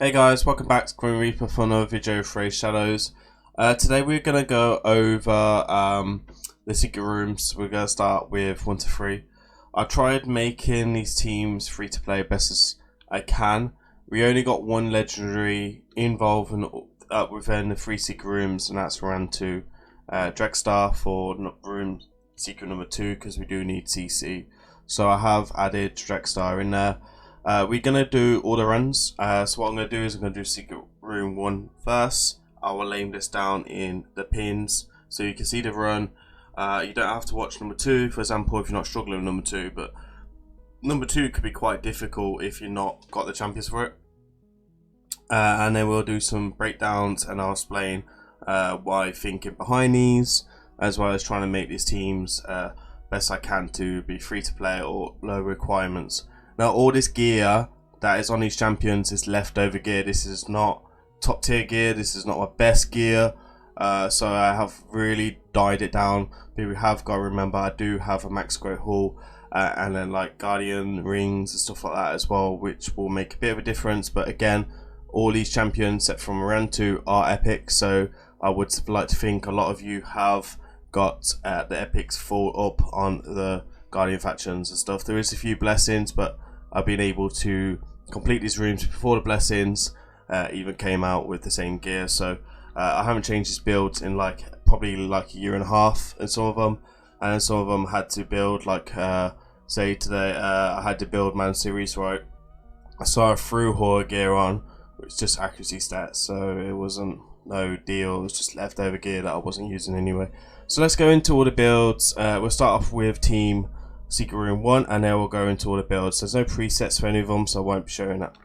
Hey guys, welcome back to Grim Reaper for another video for Raidshadowlegends. Today we're going to go over the secret rooms. We're going to start with 1 to 3. I tried making these teams free to play best as I can. We only got one legendary involved within the 3 secret rooms, and that's round 2. Dregstar for room secret number 2 because we do need CC. So I have added Dregstar in there. We're going to do all the runs, so what I'm going to do is I'm going to do secret room 1 first. I will name this down in the pins so you can see the run. You don't have to watch number 2, for example, if you're not struggling with number 2, but number 2 could be quite difficult if you're not got the champions for it. And then we'll do some breakdowns and I'll explain why thinking behind these, as well as trying to make these teams best I can to be free to play or low requirements. Now all this gear that is on these champions is leftover gear. This is not top tier gear, this is not my best gear, so I have really died it down. But we have got to remember I do have a max growth haul and then like guardian rings and stuff like that as well, which will make a bit of a difference. But again, all these champions set from round 2 are epic, so I would like to think a lot of you have got the epics full up on the guardian factions and stuff. There is a few blessings, but I've been able to complete these rooms before the blessings even came out with the same gear. So I haven't changed these builds in probably like a year and a half, and some of them had to build say today I had to build man series where I saw a through horror gear on, which is just accuracy stats, so it wasn't no deal. It was just leftover gear that I wasn't using anyway. So let's go into all the builds. We'll start off with team secret room 1 and then we'll go into all the builds. There's no presets for any of them, so I won't be showing that.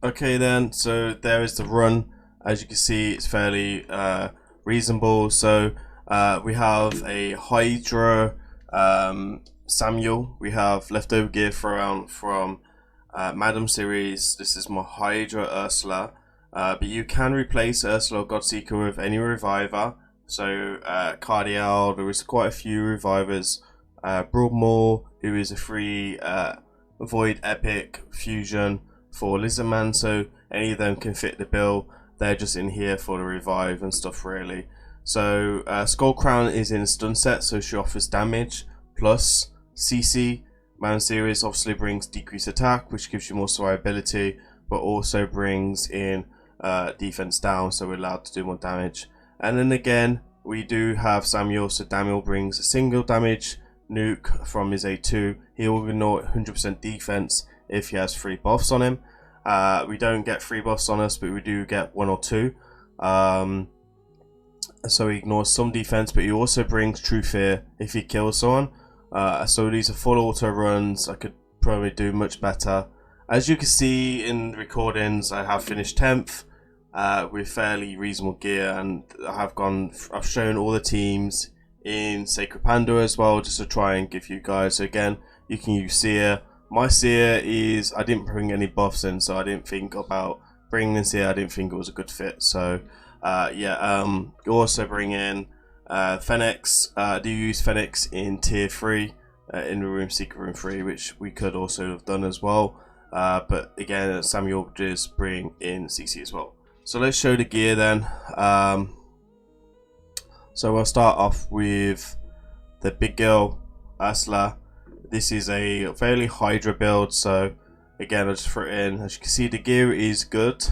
Okay then, so there is the run. As you can see, it's fairly reasonable. So we have a Hydra Samuel. We have leftover gear from Madam series. This is my Hydra Ursula. But you can replace Ursula Godseeker with any reviver. So Cardial, there is quite a few revivers. Broadmoor, who is a free Void Epic Fusion for Lizardman, so any of them can fit the bill. They're just in here for the revive and stuff really. So Skull Crown is in a stun set, so she offers damage plus CC. Man series obviously brings decreased attack, which gives you more survivability, but also brings in defense down, so we're allowed to do more damage. And then again, we do have Samuel, so Samuel brings a single damage nuke from his A2, he will ignore 100% defense if he has 3 buffs on him. We don't get 3 buffs on us, but we do get 1 or 2. So he ignores some defense, but he also brings True Fear if he kills someone. So these are full auto runs. I could probably do much better. As you can see in the recordings, I have finished 10th with fairly reasonable gear, and I've shown all the teams in Sacred Panda as well, just to try and give you guys. So again, you can use Seer. My Seer is, I didn't bring any buffs in, so I didn't think about bringing this here. I didn't think it was a good fit. So you also bring in Fenix. I do use Fenix in tier 3 in the Secret Room 3, which we could also have done as well. But again, Samuel just bring in CC as well. So let's show the gear then. So we'll start off with the big girl Ursula. This is a fairly Hydra build, so again I'll just throw it in. As you can see, the gear is good,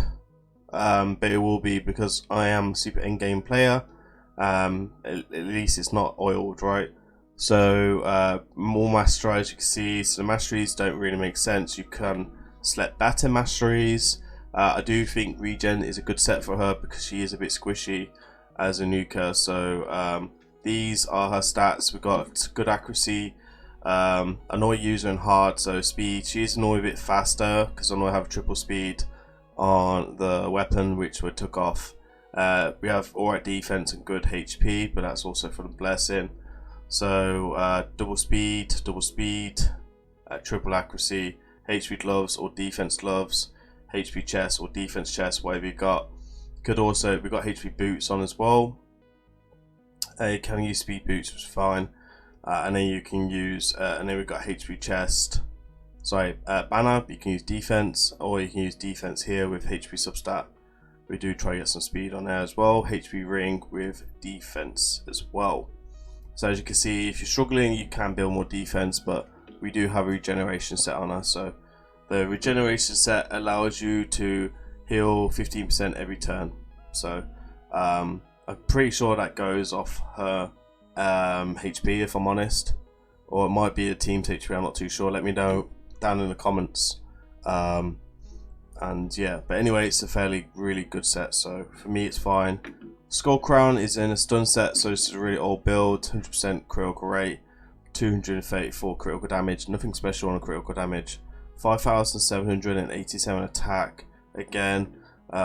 but it will be because I am a super endgame player. At least it's not oiled, right? So more mastery, as you can see. So the masteries don't really make sense. You can select better masteries. I do think regen is a good set for her because she is a bit squishy as a nuker. So these are her stats. We've got good accuracy, annoy user and hard, so speed. She is annoy a bit faster because I know I have triple speed on the weapon, which we took off. We have alright defense and good HP, but that's also for the blessing. So double speed, triple accuracy, HP gloves or defense gloves, HP chest or defense chest, whatever you got. Could also, we've got HP boots on as well. You can use speed boots, which is fine. And then you can use, and then we've got HP chest. Sorry, banner. You can use defense, or you can use defense here with HP substat. We do try to get some speed on there as well. HP ring with defense as well. So as you can see, if you're struggling, you can build more defense, but we do have a regeneration set on us. So the regeneration set allows you to heal 15% every turn. So I'm pretty sure that goes off her HP, if I'm honest, or it might be a team's HP. I'm not too sure. Let me know down in the comments. And yeah, but anyway, it's a really good set. So for me, it's fine. Skull Crown is in a stun set, so this is a really old build. 100% critical rate, 234 critical damage, nothing special on a critical damage, 5,787 attack. Again,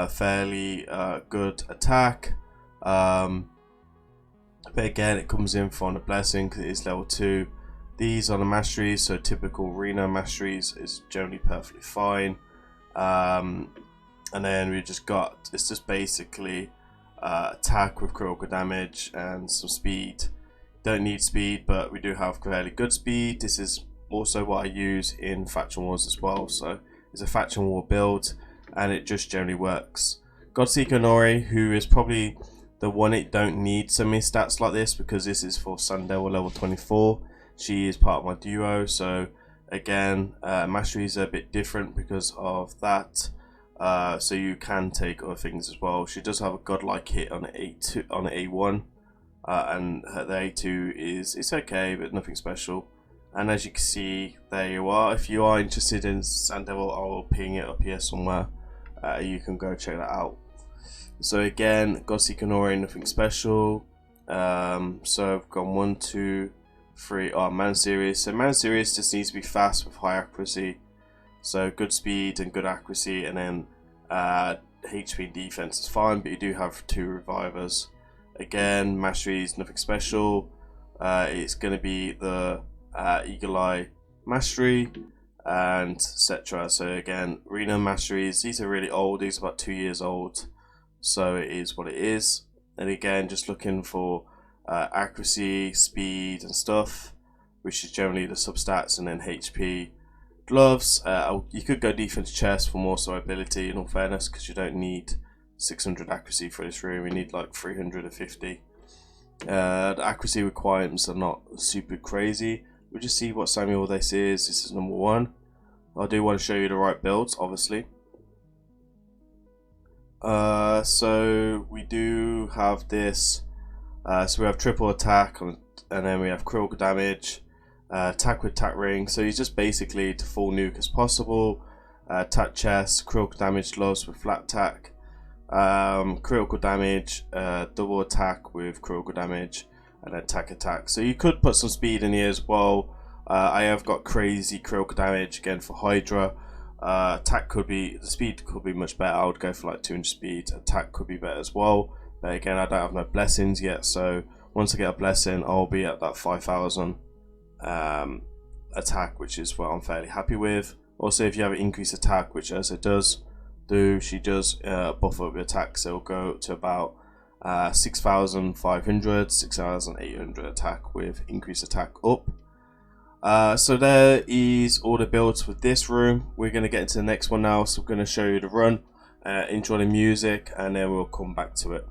fairly good attack. But again, it comes in from the blessing because it is level 2. These are the masteries, so typical arena masteries is generally perfectly fine. And then we just got, it's just basically attack with critical damage and some speed. Don't need speed, but we do have fairly good speed. This is also what I use in faction wars as well, so it's a faction war build and it just generally works. Godseeker Nori, who is probably the one it don't need so many stats like this, because this is for Sun Devil level 24. She is part of my duo, so again, masteries are a bit different because of that. So you can take other things as well. She does have a godlike hit on A2, on A1, and the A2 is, it's okay, but nothing special. And as you can see, there you are. If you are interested in Sun Devil, I will ping it up here somewhere. You can go check that out. So again, Godseeker Nori, nothing special. So I've got 1, 2, 3. Oh, Man Series. So Man Series just needs to be fast with high accuracy. So good speed and good accuracy, and then HP defense is fine, but you do have 2 revivers. Again, masteries, nothing special. It's going to be the Eagle Eye mastery and etc. So again, arena masteries, these are really old. These are about 2 years old, so it is what it is. And again, just looking for accuracy, speed and stuff, which is generally the substats, and then HP. Gloves, you could go defense chest for more survivability in all fairness, because you don't need 600 accuracy for this room, you need like 350. The accuracy requirements are not super crazy. We'll just see what Samuel this is. This is number 1. I do want to show you the right builds, obviously. So we do have this. So we have triple attack, and then we have critical damage. attack with attack ring, so he's just basically to full nuke as possible. Attack chest, critical damage loss with flat attack, critical damage, double attack with critical damage, and attack. So you could put some speed in here as well. I have got crazy critical damage again for Hydra. Attack could be, the speed could be much better. I would go for like 200 speed. Attack could be better as well, but again, I don't have no blessings yet, so once I get a blessing, I'll be at that 5,000 attack, which is what I'm fairly happy with. Also, if you have an increased attack, which as it does do, she does buff up your attack, so it'll go to about 6,500, 6,800 attack with increased attack up. So there is all the builds for this room. We're going to get into the next one now, so I'm going to show you the run, enjoy the music, and then we'll come back to it.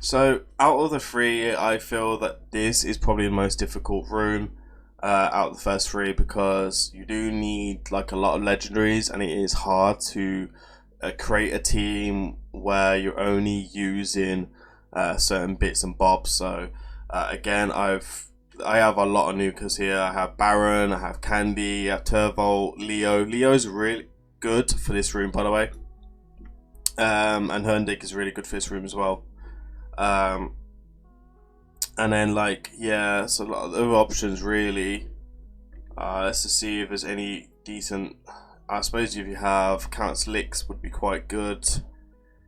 So out of the three, I feel that this is probably the most difficult room out of the first three, because you do need like a lot of legendaries, and it is hard to create a team where you're only using certain bits and bobs. So again, I have a lot of nukers here. I have Baron, I have Candy, I have Turvolt, Leo. Leo's really good for this room, by the way, and Herndick is really good for this room as well. And then like, yeah, so a lot of other options really. Let's just see if there's any decent. I suppose if you have Count's Licks would be quite good.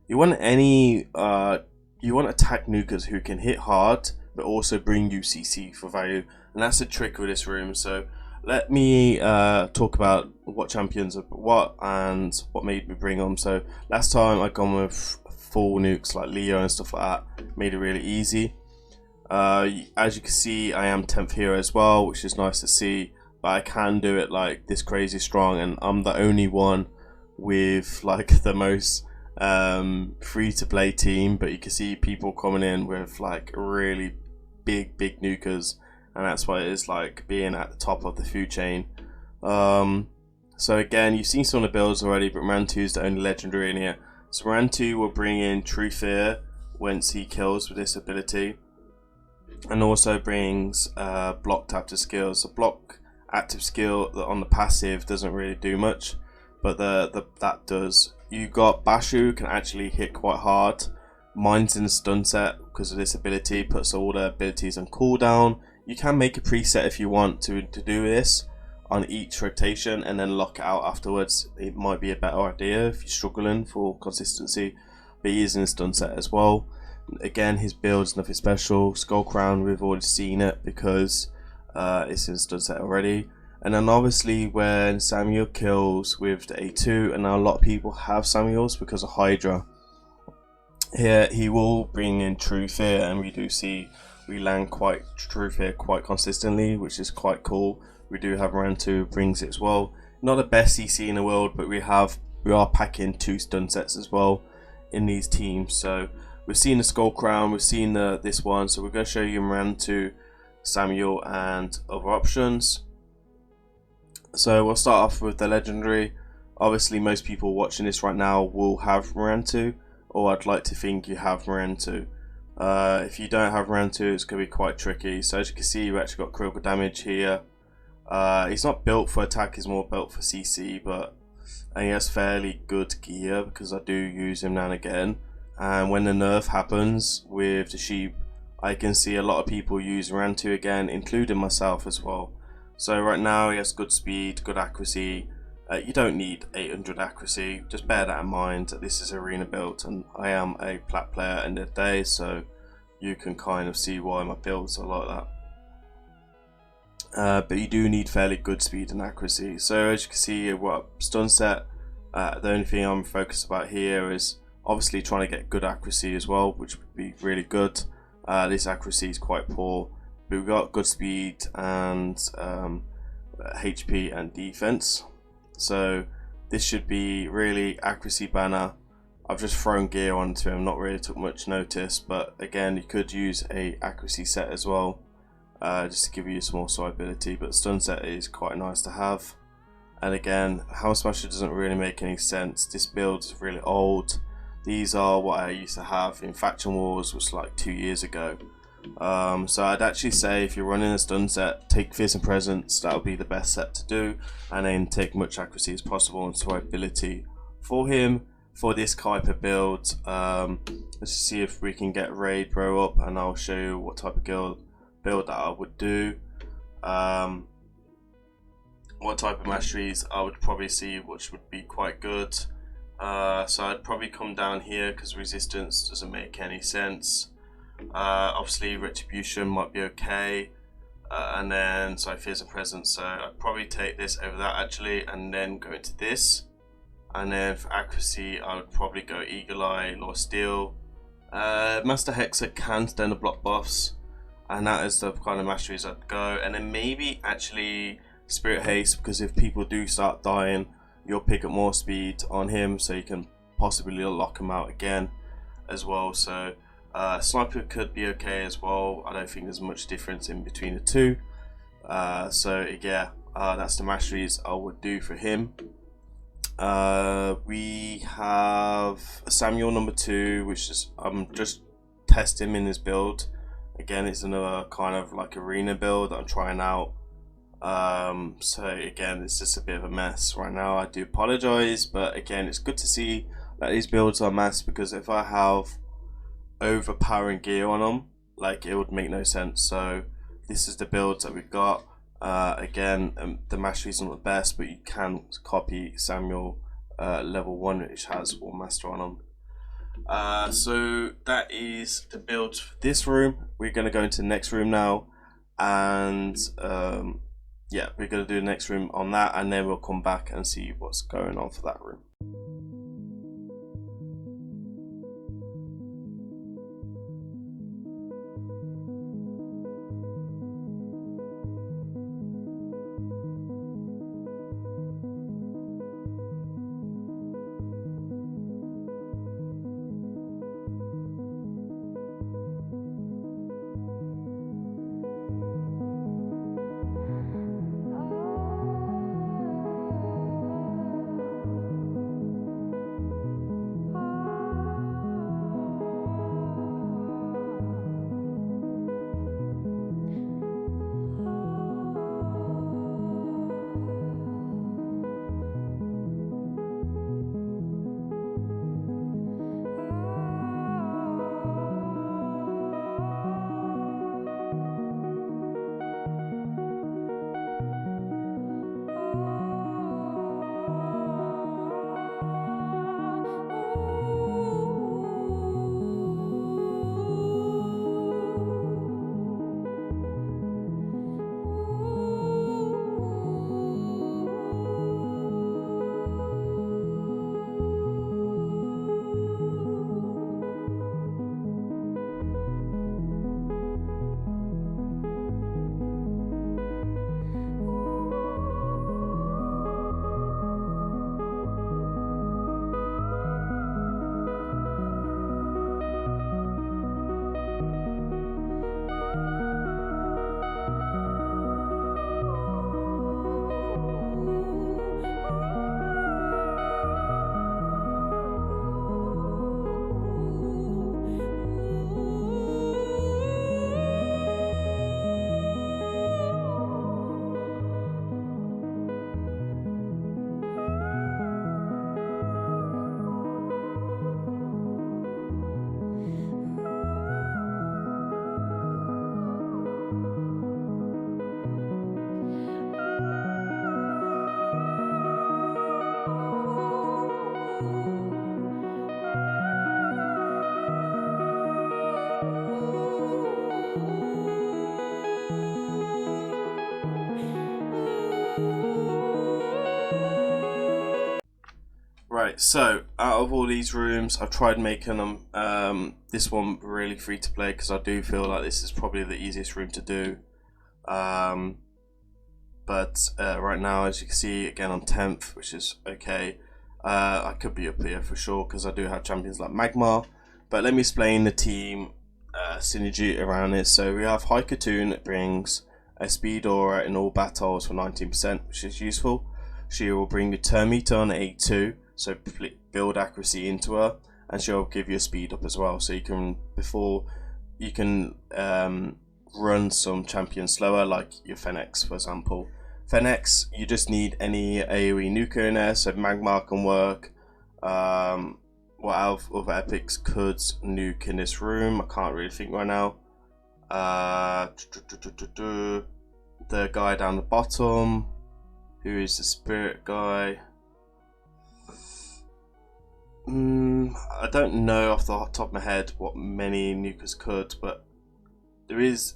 You want any you want attack nukers who can hit hard but also bring UCC for value, and that's the trick with this room. So let me talk about what champions are what and what made me bring them. So last time I gone with full nukes like Leo and stuff like that, made it really easy. As you can see, I am 10th hero as well, which is nice to see, but I can do it like this crazy strong, and I'm the only one with like the most free to play team. But you can see people coming in with like really big nukers, and that's why it is like being at the top of the food chain. So again, you've seen some of the builds already, but Rantu is the only legendary in here. So Rantu will bring in True Fear once he kills with this ability, and also brings blocked active skills. The block active skill on the passive doesn't really do much, but that does you got Bashu, can actually hit quite hard. Mine's in the stun set because of this ability, puts all the abilities on cooldown. You can make a preset if you want to do this on each rotation and then lock it out afterwards. It might be a better idea if you're struggling for consistency, but he is in the stun set as well. Again, his build's nothing special. Skull Crown, we've already seen it because it's in the stun set already. And then obviously when Samuel kills with the A2, and now a lot of people have Samuels because of Hydra. Here he will bring in True Fear, and we do see we land quite True Fear quite consistently, which is quite cool. We do have round 2 brings it as well. Not the best CC in the world, but we are packing 2 stun sets as well in these teams. So we've seen the Skull Crown, we've seen this one, so we're going to show you round 2 Samuel and other options. So we'll start off with the legendary. Obviously most people watching this right now will have round 2, or I'd like to think you have round 2. If you don't have round 2, it's going to be quite tricky. So as you can see, we actually got critical damage here. He's not built for attack, he's more built for CC, but and he has fairly good gear because I do use him now and again. And when the nerf happens with the sheep, I can see a lot of people use round 2 again, including myself as well. So right now he has good speed, good accuracy. You don't need 800 accuracy, just bear that in mind that this is arena build and I am a plat player at the end of the day, so you can kind of see why my builds are like that. But you do need fairly good speed and accuracy. So as you can see, what stun set, the only thing I'm focused about here is obviously trying to get good accuracy as well, which would be really good. This accuracy is quite poor, but we've got good speed and HP and defense. So this should be really accuracy banner. I've just thrown gear onto him, not really took much notice, but again you could use a accuracy set as well, just to give you some more ability, but stun set is quite nice to have. And again, Hammer Smasher doesn't really make any sense. This build is really old. These are what I used to have in Faction Wars, was like 2 years ago. So I'd actually say if you're running a stun set, take Fearsome Presence, that would be the best set to do, and then take much accuracy as possible and survivability for him for this type of build. Let's see if we can get Raid Bro up and I'll show you what type of build that I would do. What type of masteries I would probably see which would be quite good. So I'd probably come down here because resistance doesn't make any sense. Obviously Retribution might be okay, and then Fears and Presence, so I'd probably take this over that actually, and then go into this. And then for accuracy I would probably go Eagle Eye, Law Steel. Master Hexer can stand the block buffs, and that is the kind of masteries I'd go. And then maybe actually Spirit Haste, because if people do start dying, you'll pick up more speed on him, so you can possibly lock him out again as well. So Sniper could be okay as well. I don't think there's much difference in between the two. So yeah, that's the masteries I would do for him. We have Samuel number 2, which is I'm just testing him in his build. Again, it's another kind of like arena build that I'm trying out. So again, it's just a bit of a mess right now. I do apologize, but again, it's good to see that these builds are a mess, because if I have overpowering gear on them, like, it would make no sense. So this is the builds that we've got. Again, the mastery isn't the best, but you can copy Samuel level 1, which has War Master on them. So that is the build for this room. We're going to go into the next room now, and yeah, we're going to do the next room on that, and then we'll come back and see what's going on for that room. Right, so out of all these rooms, I've tried making them this one really free to play because I do feel like this is probably the easiest room to do. But right now, as you can see, again I'm 10th, which is okay. I could be up here for sure because I do have champions like Magma. But let me explain the team synergy around it. So we have High Katoon that brings a speed aura in all battles for 19%, which is useful. She will bring the turn meter on 82, so build accuracy into her, and she'll give you a speed up as well. So you can run some champions slower, like your Fennex, for example. Fennex, you just need any AoE nuker in there, so Magma can work. What other epics could nuke in this room? I can't really think right now. The guy down the bottom, who is the spirit guy. I don't know off the top of my head what many nukers could, but there is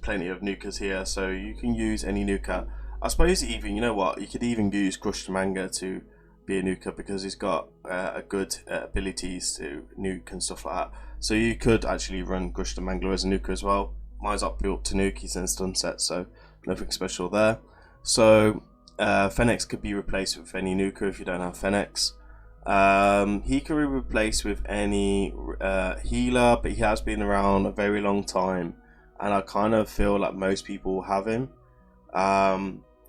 plenty of nukers here, so you can use any nuker. I suppose even, you know what, you could even use Manga to be a nuker because he's got a good abilities to nuke and stuff like that. So you could actually run Mangler as a nuker as well. Mine's up built to nuke, he's in stun set, so nothing special there. So Fennex could be replaced with any nuker if you don't have Fennex. He could be replaced with any healer, but he has been around a very long time, and I kind of feel like most people have him.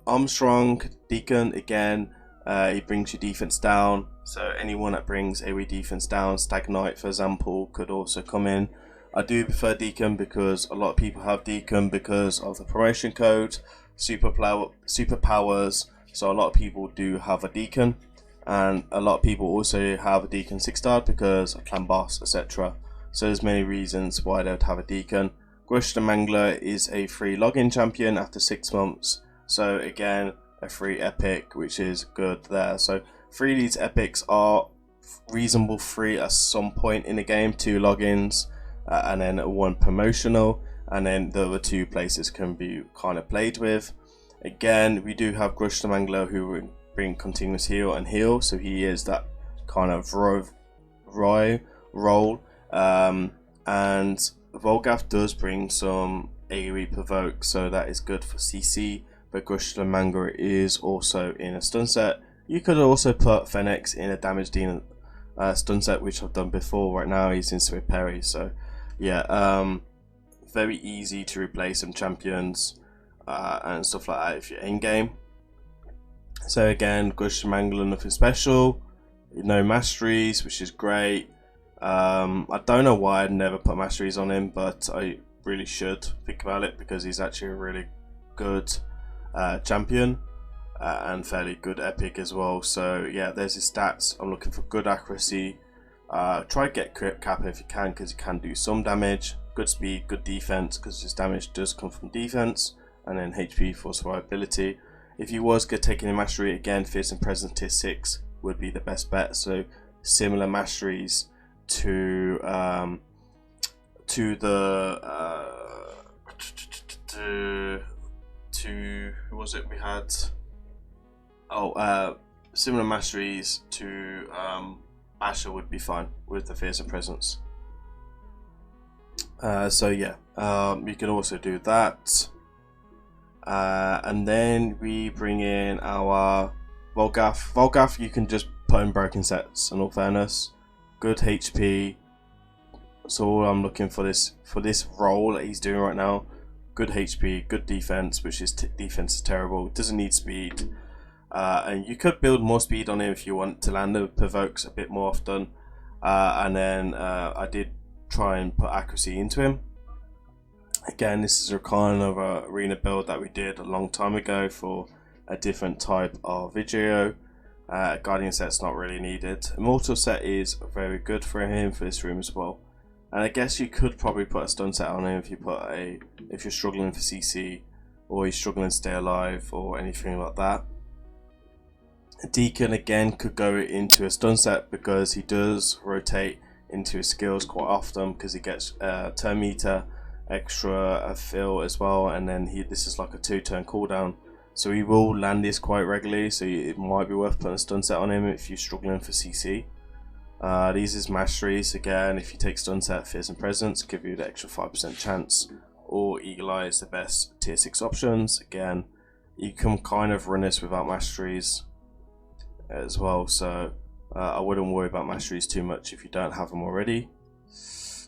Armstrong, Deacon, again, he brings your defense down, so anyone that brings AoE defense down, Stag Knight for example, could also come in. I do prefer Deacon because a lot of people have Deacon because of the promotion code, superpowers, so a lot of people do have a Deacon, and a lot of people also have a Deacon 6-star because of clan boss, etc. So there's many reasons why they would have a Deacon. Grush the Mangler is a free login champion after 6 months, so again a free epic, which is good there. So 3 of these epics are reasonable free at some point in the game, 2 logins and then 1 promotional, and then the other 2 places can be kind of played with. Again, we do have Grush the Mangler who will bring continuous heal and heal, so he is that kind of role, and Volgath does bring some AoE provoke, so that is good for CC, but Grush the Mangler is also in a stun set. You could also put Fennex in a damage dealing stun set, which I've done before. Right now he's in Swift Parry, so yeah, very easy to replace some champions and stuff like that if you're in game. So again, Grush the Mangler, nothing special, no masteries, which is great. I don't know why I'd never put masteries on him, but I really should think about it because he's actually a really good champion and fairly good epic as well. So yeah, there's his stats. I'm looking for good accuracy. Try to get crit cap if you can, because he can do some damage. Good speed, good defense, because his damage does come from defense, and then HP for survivability. If he was taking a mastery, again, Fierce and Presence tier 6 would be the best bet. So similar masteries to who was it we had? Similar masteries to Asher would be fine with the Fierce and Presence. So yeah, you can also do that. And then we bring in our Volgath. Volgath you can just put in broken sets, in all fairness. Good HP. That's all I'm looking for this role that he's doing right now. Good HP, good defense, which is defense is terrible. Doesn't need speed. And you could build more speed on him if you want to land the provokes a bit more often. And then I did try and put accuracy into him. Again, this is a kind of a arena build that we did a long time ago for a different type of video. Guardian set's not really needed. Immortal set is very good for him for this room as well. And I guess you could probably put a stun set on him if you're struggling for CC, or you're struggling to stay alive, or anything like that. Deacon again could go into a stun set because he does rotate into his skills quite often, because he gets turn meter, extra fill as well, and then this is like a 2-turn cooldown. so he will land this quite regularly, so it might be worth putting a stun set on him if you're struggling for CC. These is masteries. Again, if you take stun set, fearsome presence, give you the extra 5% chance, or eagle eye is the best tier 6 options. Again, you can kind of run this without masteries as well, so I wouldn't worry about masteries too much if you don't have them already.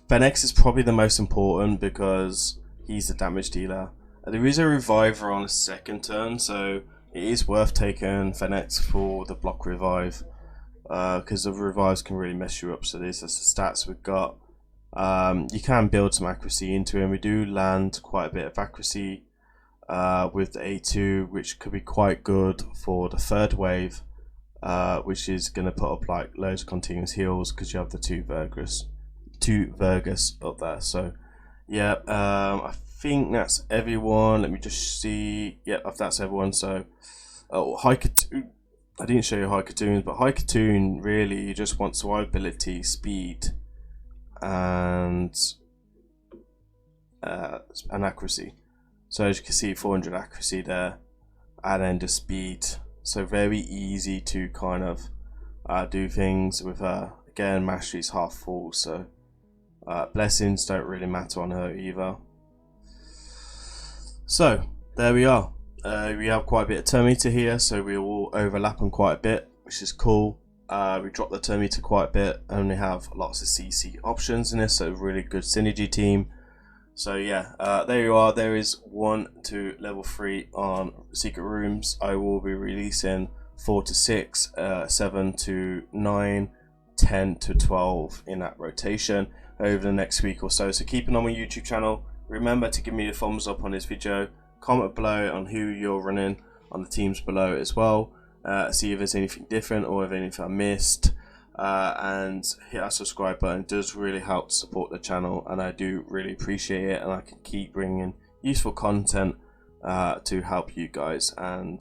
Fennex is probably the most important because he's the damage dealer. There is a reviver on a second turn, so it is worth taking Fennex for the block revive, because the revives can really mess you up. So these are the stats we've got. You can build some accuracy into him. We do land quite a bit of accuracy with the A2, which could be quite good for the third wave, which is going to put up like loads of continuous heals because you have the two Vergus up there. So yeah, I think that's everyone. Let me just see. Yep, that's everyone. So Haikatoon, I didn't show you Haikatoon, but Haikatoon really just wants survivability, speed, and accuracy. So as you can see, 400 accuracy there, and then the speed. So very easy to kind of do things with her. Again, mastery is half full, so blessings don't really matter on her either. So there we are. We have quite a bit of turn meter here, so we all overlap on quite a bit, which is cool. We dropped the turn meter quite a bit, and we have lots of CC options in this, so really good synergy team. So yeah, there you are. There is 1 to level 3 on secret rooms. I will be releasing 4 to 6, 7 to 9, 10 to 12 in that rotation over the next week or so. So keep an eye on my YouTube channel. Remember to give me a thumbs up on this video. Comment below on who you're running on the teams below as well. See if there's anything different or if anything I missed. And hit that subscribe button. It does really help to support the channel, and I do really appreciate it, and I can keep bringing useful content to help you guys and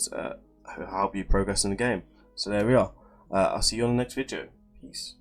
help you progress in the game. So there we are. I'll see you on the next video. Peace.